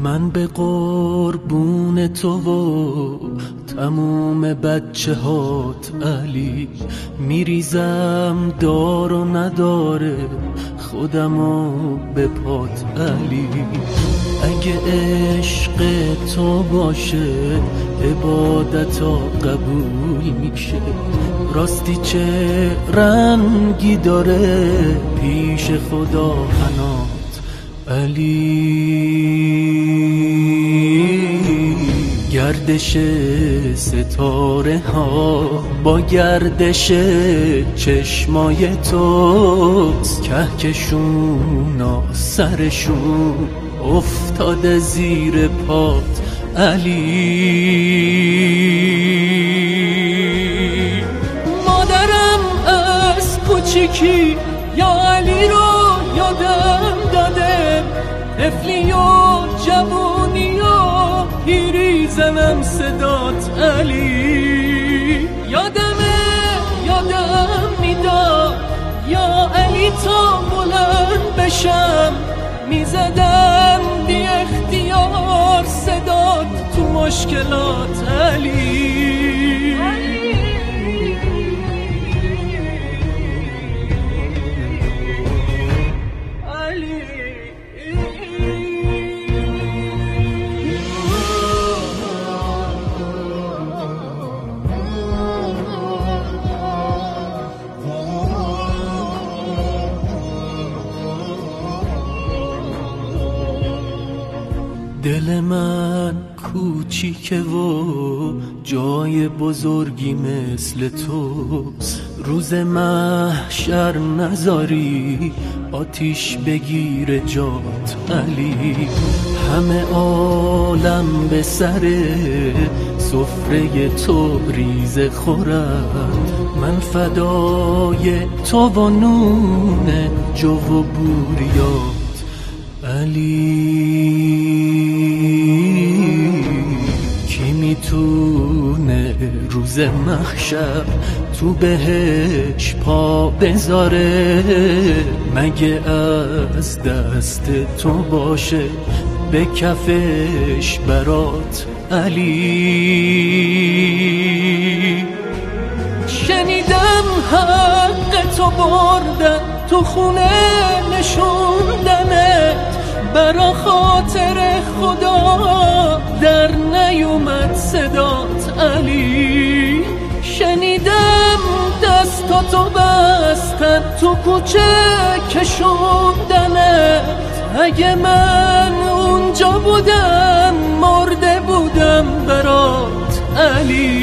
من به قربون تو و تموم بچه هات علی میریزم دار و نداره خودمو به پات علی. اگه عشق تو باشه عبادتا قبول میشه، راستی چه رنگی داره پیش خدا حنات علی. گردش ستاره ها با گردش چشمای توست، کهکشونا سرشون افتاده زیر پات علی. مادرم از کوچیکی یا علی رو یادم داده، طفلی و جوونی و پیری زنم صدات علی. یادم میداد یا علی تا بلند بشم، میزدم بی اختیار صدات تو مشکلات علی. دل من کوچیکه و جای بزرگی مثل توست، روز محشر نذاری آتیش بگیر جات علی. همه عالم به سر سفره تو ریزه خورد، من فدای تو و نون جو و بوریات علی. کی میتونه روز محشر تو بهش پا بذاره، مگه از دست تو باشه به کفش برات علی. شنیدم حق تو بردن تو خونه نشوندنت، برا خاطر خدا در نیومد صدات علی. شنیدم دستاتو بستن تو کوچه کشوندنت، اگه من اونجا بودم مرده بودم برات علی.